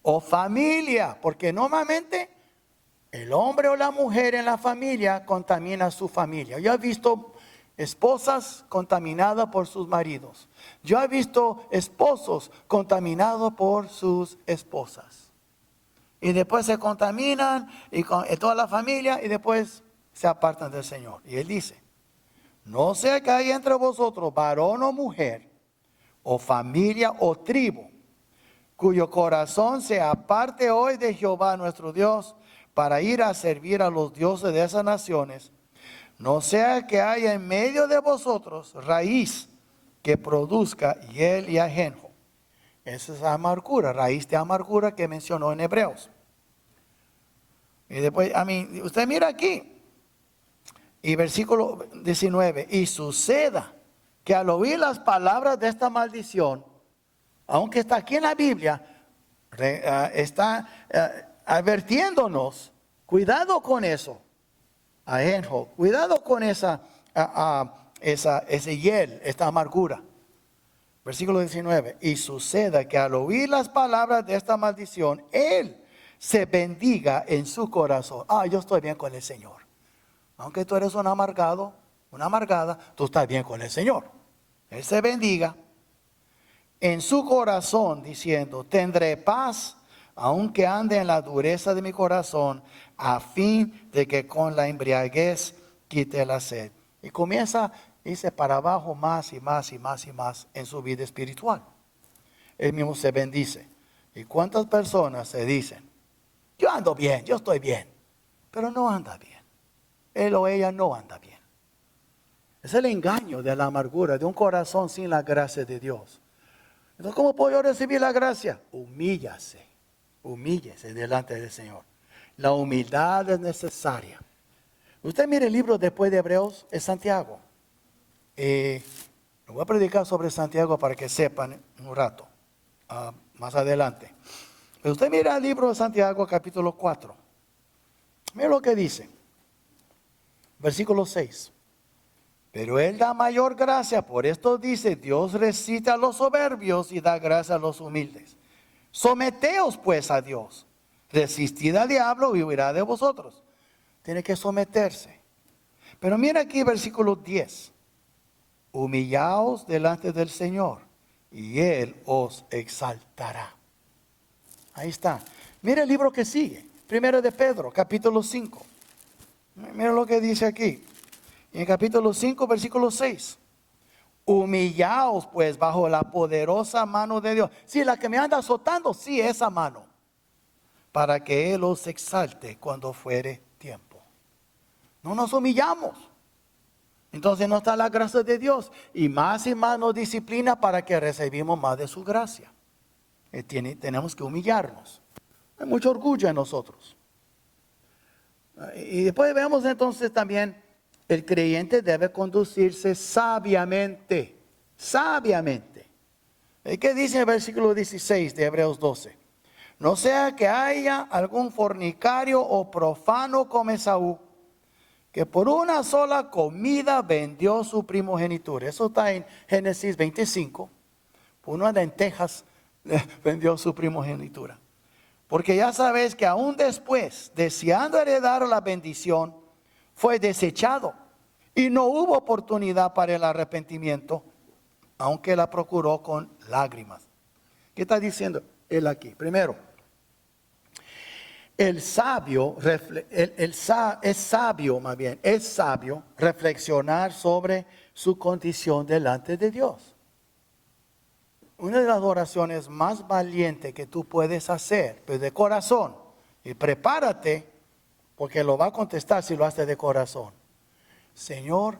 o familia, porque normalmente el hombre o la mujer en la familia contamina a su familia. Yo he visto esposas contaminadas por sus maridos. Yo he visto esposos contaminados por sus esposas. Y después se contaminan y con toda la familia y después se apartan del Señor. Y Él dice, no sea que haya entre vosotros varón o mujer, o familia o tribu, cuyo corazón se aparte hoy de Jehová nuestro Dios, para ir a servir a los dioses de esas naciones, no sea que haya en medio de vosotros raíz que produzca hiel y ajenjo. Esa es la amargura, raíz de amargura que mencionó en Hebreos. Y después, usted mira aquí, y versículo 19, y suceda que al oír las palabras de esta maldición, aunque está aquí en la Biblia, está advirtiéndonos, cuidado con eso, ajenjo, cuidado con ese hiel, esta amargura. Versículo 19, y suceda que al oír las palabras de esta maldición, él se bendiga en su corazón. Yo estoy bien con el Señor. Aunque tú eres un amargado, una amargada, tú estás bien con el Señor. Él se bendiga en su corazón, diciendo, tendré paz, aunque ande en la dureza de mi corazón, a fin de que con la embriaguez quite la sed. Y comienza, dice, para abajo más y más y más y más en su vida espiritual. Él mismo se bendice. ¿Y cuántas personas se dicen, yo ando bien, yo estoy bien, pero no anda bien? Él o ella no anda bien. Es el engaño de la amargura, de un corazón sin la gracia de Dios. Entonces, ¿cómo puedo yo recibir la gracia? Humíllase delante del Señor. La humildad es necesaria. Usted mire el libro después de Hebreos, es Santiago. Voy a predicar sobre Santiago para que sepan un rato, más adelante. Pero usted mira el libro de Santiago, capítulo 4. Mira lo que dice. Versículo 6. Pero Él da mayor gracia, por esto dice, Dios resiste a los soberbios y da gracia a los humildes. Someteos pues a Dios, resistid al diablo y huirá de vosotros. Tiene que someterse. Pero mira aquí versículo 10. Humillaos delante del Señor y Él os exaltará. Ahí está. Mira el libro que sigue. Primero de Pedro, capítulo 5. Mira lo que dice aquí. En el capítulo 5, versículo 6. Humillaos pues bajo la poderosa mano de Dios. Sí, la que me anda azotando, sí, esa mano. Para que Él os exalte cuando fuere tiempo. No nos humillamos. Entonces no está la gracia de Dios. Y más nos disciplina para que recibamos más de su gracia. Tenemos que humillarnos. Hay mucho orgullo en nosotros. Y después vemos entonces también, el creyente debe conducirse sabiamente. Sabiamente. ¿Qué dice el versículo 16 de Hebreos 12? No sea que haya algún fornicario o profano como Esaú, que por una sola comida vendió su primogenitura. Eso está en Génesis 25. Por unas lentejas vendió su primogenitura. Porque ya sabes que aún después, deseando heredar la bendición, fue desechado. Y no hubo oportunidad para el arrepentimiento, aunque la procuró con lágrimas. ¿Qué está diciendo él aquí? Primero, es sabio reflexionar sobre su condición delante de Dios. Una de las oraciones más valientes que tú puedes hacer, pero de corazón, y prepárate, porque lo va a contestar si lo haces de corazón. Señor,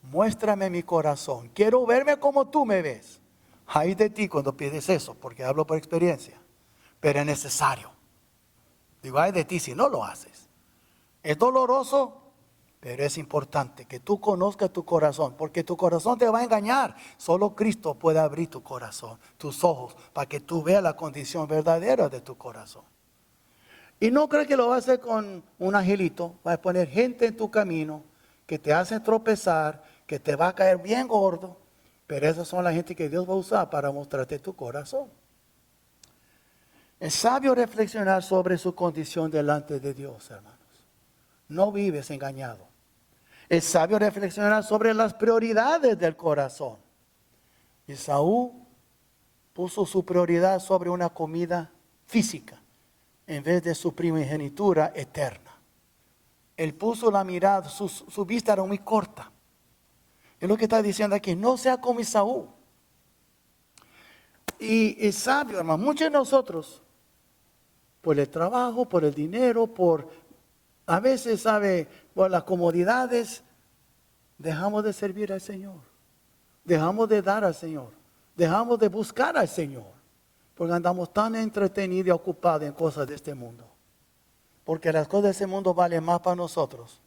muéstrame mi corazón, quiero verme como tú me ves. Ay de ti cuando pides eso, porque hablo por experiencia, pero es necesario. Digo, ay de ti si no lo haces. Es doloroso, pero es importante que tú conozcas tu corazón, porque tu corazón te va a engañar. Solo Cristo puede abrir tu corazón, tus ojos, para que tú veas la condición verdadera de tu corazón. Y no crees que lo va a hacer con un angelito. Va a poner gente en tu camino que te hace tropezar, que te va a caer bien gordo. Pero esas son la gente que Dios va a usar para mostrarte tu corazón. Es sabio reflexionar sobre su condición delante de Dios, hermanos. No vives engañado. Es sabio reflexionar sobre las prioridades del corazón. Esaú puso su prioridad sobre una comida física en vez de su primogenitura eterna. Él puso la mirada, su vista era muy corta. Es lo que está diciendo aquí, no sea como Esaú. Y es sabio, hermano. Muchos de nosotros, por el trabajo, por el dinero, a veces, por las comodidades, dejamos de servir al Señor. Dejamos de dar al Señor. Dejamos de buscar al Señor. Porque andamos tan entretenidos y ocupados en cosas de este mundo. Porque las cosas de este mundo valen más para nosotros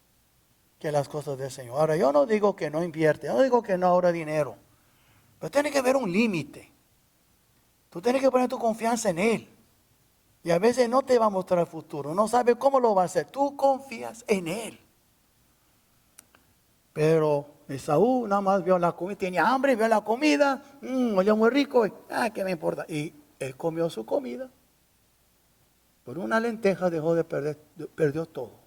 que las cosas del Señor. Ahora, yo no digo que no invierte, yo no digo que no ahorre dinero. Pero tiene que haber un límite. Tú tienes que poner tu confianza en Él. Y a veces no te va a mostrar el futuro. No sabe cómo lo va a hacer. Tú confías en Él. Pero Esaú nada más vio la comida. Tenía hambre, vio la comida. Olía muy rico. ¿Qué me importa? Y él comió su comida. Por una lenteja dejó de perdió todo.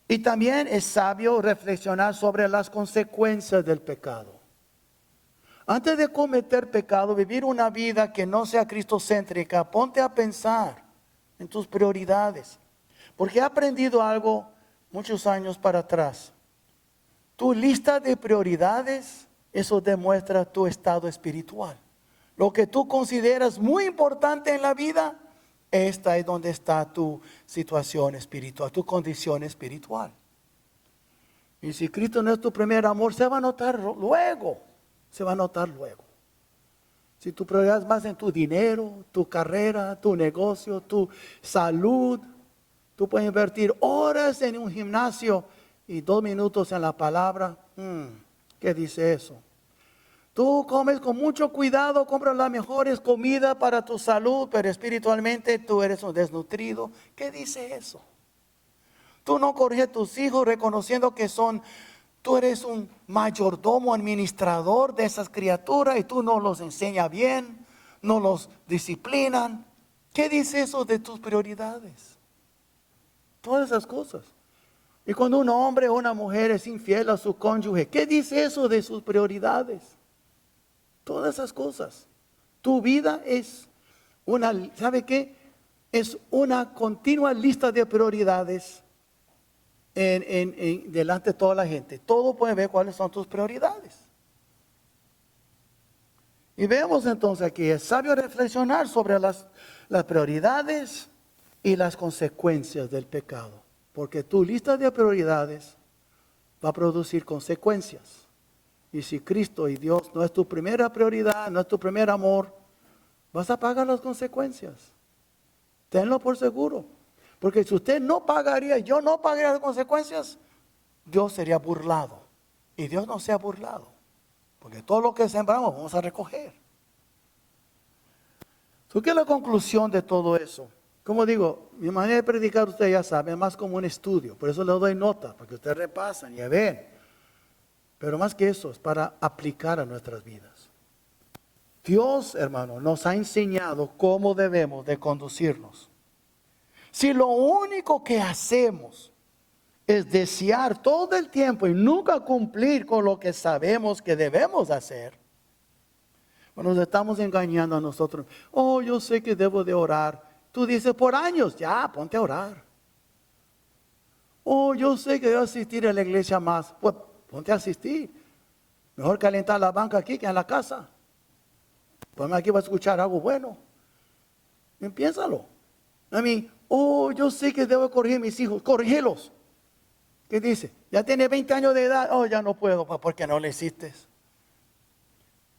Y también es sabio reflexionar sobre las consecuencias del pecado. Antes de cometer pecado, vivir una vida que no sea cristocéntrica, ponte a pensar en tus prioridades. Porque he aprendido algo muchos años para atrás. Tu lista de prioridades, eso demuestra tu estado espiritual. Lo que tú consideras muy importante en la vida, esta es donde está tu situación espiritual, tu condición espiritual. Y si Cristo no es tu primer amor, se va a notar luego. Se va a notar luego. Si tu prioridad es más en tu dinero, tu carrera, tu negocio, tu salud, tú puedes invertir horas en un gimnasio y 2 minutos en la palabra. ¿Qué dice eso? Tú comes con mucho cuidado, compras las mejores comidas para tu salud, pero espiritualmente tú eres un desnutrido. ¿Qué dice eso? Tú no corriges a tus hijos reconociendo que tú eres un mayordomo, administrador de esas criaturas y tú no los enseñas bien, no los disciplinan. ¿Qué dice eso de tus prioridades? Todas esas cosas. Y cuando un hombre o una mujer es infiel a su cónyuge, ¿qué dice eso de sus prioridades? Todas esas cosas. Tu vida es ¿sabe qué? Es una continua lista de prioridades delante de toda la gente. Todos pueden ver cuáles son tus prioridades. Y vemos entonces aquí, es sabio reflexionar sobre las prioridades y las consecuencias del pecado. Porque tu lista de prioridades va a producir consecuencias. Y si Cristo y Dios no es tu primera prioridad, no es tu primer amor, vas a pagar las consecuencias. Tenlo por seguro. Porque si usted no pagaría, yo no pagaría las consecuencias, Dios sería burlado. Y Dios no se ha burlado. Porque todo lo que sembramos vamos a recoger. ¿Qué es la conclusión de todo eso? Como digo, mi manera de predicar, usted ya sabe, es más como un estudio. Por eso le doy nota, porque ustedes repasan y ven. Pero más que eso, es para aplicar a nuestras vidas. Dios, hermano, nos ha enseñado cómo debemos de conducirnos. Si lo único que hacemos es desear todo el tiempo y nunca cumplir con lo que sabemos que debemos hacer, nos estamos engañando a nosotros. Yo sé que debo de orar. Tú dices, por años, ya, ponte a orar. Yo sé que debo asistir a la iglesia más. Pues, ponte a asistir. Mejor calentar la banca aquí que en la casa. Ponme aquí, vas a escuchar algo bueno. Piénsalo. Yo sé que debo corregir a mis hijos. Corrígelos. ¿Qué dice? Ya tiene 20 años de edad. Ya no puedo, porque no le hiciste.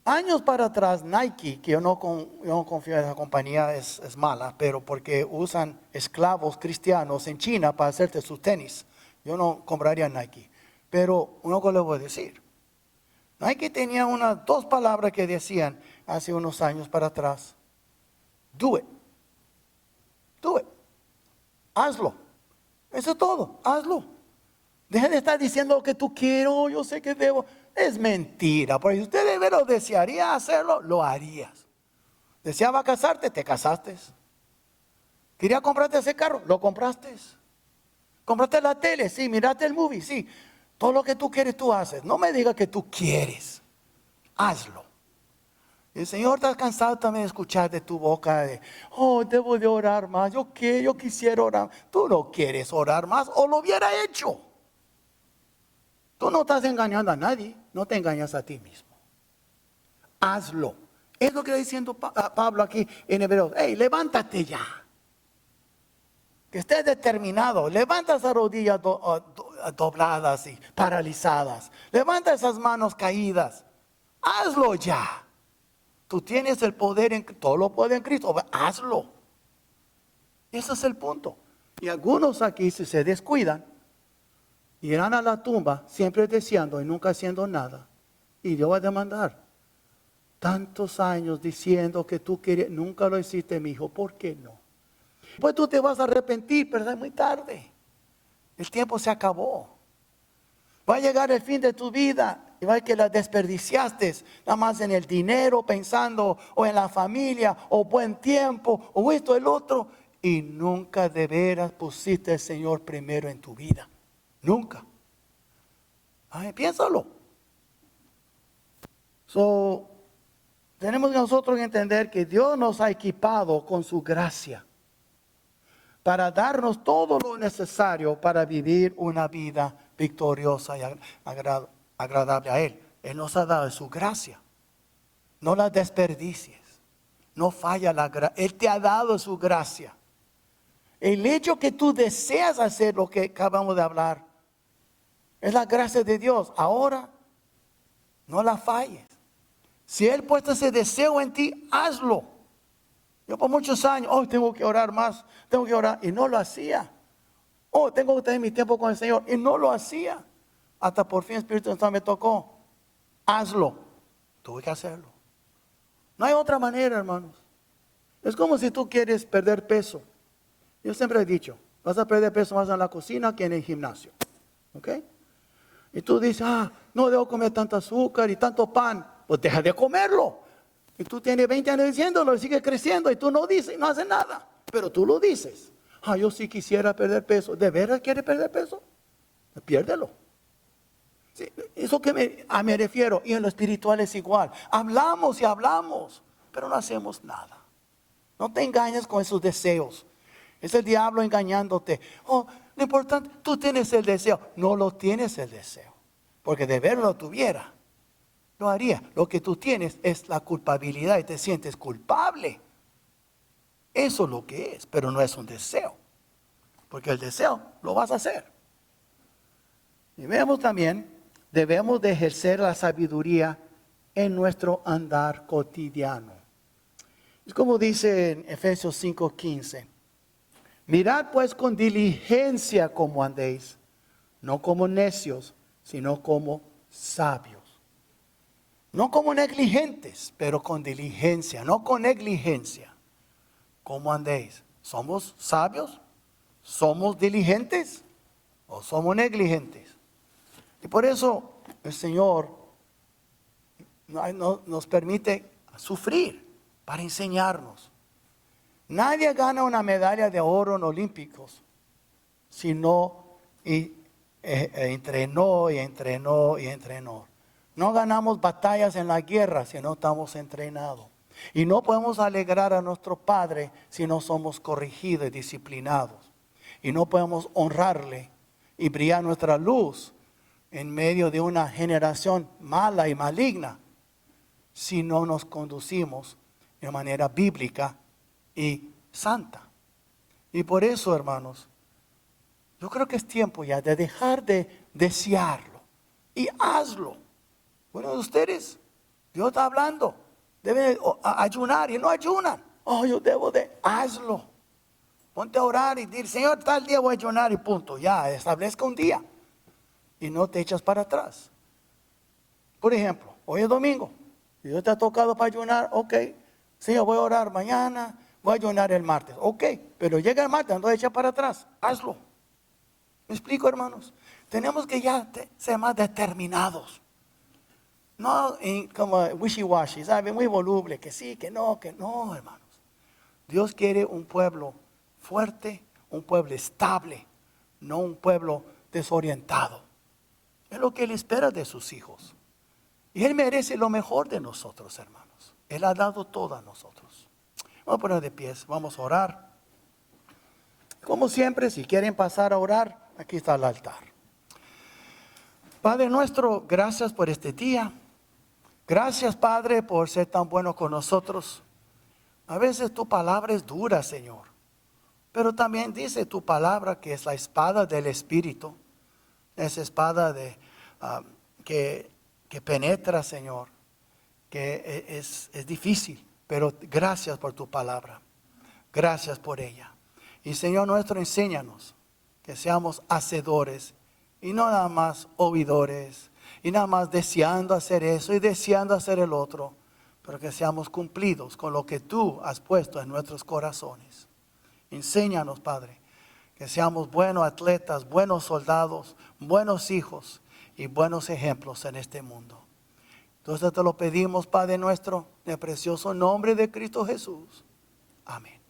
Años para atrás, Nike, que yo no confío en esa compañía, es mala, pero porque usan esclavos cristianos en China para hacerte sus tenis. Yo no compraría Nike. Pero uno que le voy a decir. Nike tenía 2 palabras que decían hace unos años para atrás. Do it. Do it. Hazlo. Eso es todo. Hazlo. Deja de estar diciendo lo que tú quiero. Yo sé que debo. Es mentira. Porque si usted de veras desearía hacerlo, lo harías. Deseaba casarte, te casaste. Quería comprarte ese carro, lo compraste. Compraste la tele, sí. Miraste el movie, sí. Todo lo que tú quieres, tú haces. No me digas que tú quieres. Hazlo. El Señor está cansado también de escuchar de tu boca debo de orar más. Yo quisiera orar. Tú no quieres orar más o lo hubiera hecho. Tú no estás engañando a nadie. No te engañas a ti mismo. Hazlo. Es lo que está diciendo Pablo aquí en Hebreos. Hey, levántate ya. Que estés determinado. Levanta esas rodillas dobladas y paralizadas. Levanta esas manos caídas. Hazlo ya. Tú tienes el poder, todo lo puede en Cristo. Hazlo. Ese es el punto. Y algunos aquí, si se descuidan, irán a la tumba siempre deseando y nunca haciendo nada. Y Dios va a demandar. Tantos años diciendo que tú querías, nunca lo hiciste, mi hijo. ¿Por qué no? Pues tú te vas a arrepentir, pero es muy tarde. El tiempo se acabó. Va a llegar el fin de tu vida y va a ver que la desperdiciaste nada más en el dinero, pensando o en la familia, o buen tiempo, o esto, el otro. Y nunca de veras pusiste al Señor primero en tu vida. Nunca. Ay, piénsalo. Tenemos nosotros que entender que Dios nos ha equipado con su gracia para darnos todo lo necesario para vivir una vida victoriosa y agradable a Él. Él nos ha dado su gracia. No la desperdicies. No falla la gracia. Él te ha dado su gracia. El hecho que tú deseas hacer lo que acabamos de hablar es la gracia de Dios. Ahora, no la falles. Si Él puesto ese deseo en ti, hazlo. Yo por muchos años, tengo que orar más, tengo que orar, y no lo hacía. Tengo que tener mi tiempo con el Señor, y no lo hacía. Hasta por fin el Espíritu Santo me tocó. Hazlo. Tuve que hacerlo. No hay otra manera, hermanos. Es como si tú quieres perder peso. Yo siempre he dicho, vas a perder peso más en la cocina que en el gimnasio. ¿Ok? Y tú dices, no debo comer tanto azúcar y tanto pan. Pues deja de comerlo. Y tú tienes 20 años diciéndolo y sigue creciendo y tú no dices, no haces nada. Pero tú lo dices. Yo sí quisiera perder peso. ¿De veras quieres perder peso? Piérdelo. Sí, eso que me refiero. Y en lo espiritual es igual. Hablamos y hablamos, pero no hacemos nada. No te engañes con esos deseos. Es el diablo engañándote. Lo importante, tú tienes el deseo. No lo tienes el deseo. Porque de verlo lo tuviera, lo haría. Lo que tú tienes es la culpabilidad y te sientes culpable. Eso es lo que es, pero no es un deseo. Porque el deseo lo vas a hacer. Y vemos también, debemos de ejercer la sabiduría en nuestro andar cotidiano. Es como dice en Efesios 5:15. Mirad pues con diligencia cómo andéis, no como necios, sino como sabios. No como negligentes, pero con diligencia, no con negligencia. ¿Cómo andéis? ¿Somos sabios? ¿Somos diligentes? ¿O somos negligentes? Y por eso el Señor nos permite sufrir para enseñarnos. Nadie gana una medalla de oro en Olímpicos si no entrenó y entrenó y entrenó. No ganamos batallas en la guerra si no estamos entrenados. Y no podemos alegrar a nuestro Padre si no somos corregidos y disciplinados. Y no podemos honrarle y brillar nuestra luz en medio de una generación mala y maligna si no nos conducimos de manera bíblica y santa. Y por eso, hermanos, yo creo que es tiempo ya de dejar de desearlo y hazlo. Bueno, de ustedes, Dios está hablando, deben ayunar y no ayunan. Yo debo de, hazlo. Ponte a orar y decir, Señor, tal día voy a ayunar y punto. Ya, establezca un día y no te echas para atrás. Por ejemplo, hoy es domingo, y Dios te ha tocado para ayunar, ok. Señor, voy a orar mañana, voy a ayunar el martes. Ok, pero llega el martes, no te echas para atrás, hazlo. ¿Me explico, hermanos? Tenemos que ya ser más determinados. No como wishy-washy, ¿sabe? Muy voluble, que sí, que no, hermanos. Dios quiere un pueblo fuerte, un pueblo estable, no un pueblo desorientado. Es lo que Él espera de sus hijos. Y Él merece lo mejor de nosotros, hermanos. Él ha dado todo a nosotros. Vamos a poner de pies, vamos a orar. Como siempre, si quieren pasar a orar, aquí está el altar. Padre nuestro, gracias por este día. Gracias, Padre, por ser tan bueno con nosotros. A veces tu palabra es dura, Señor. Pero también dice tu palabra que es la espada del Espíritu. Esa espada que penetra, Señor. Que es difícil. Pero gracias por tu palabra. Gracias por ella. Y Señor nuestro, enséñanos que seamos hacedores y no nada más oidores. Y nada más deseando hacer eso y deseando hacer el otro. Pero que seamos cumplidos con lo que tú has puesto en nuestros corazones. Enséñanos, Padre, que seamos buenos atletas, buenos soldados, buenos hijos y buenos ejemplos en este mundo. Entonces te lo pedimos, Padre nuestro, en el precioso nombre de Cristo Jesús. Amén.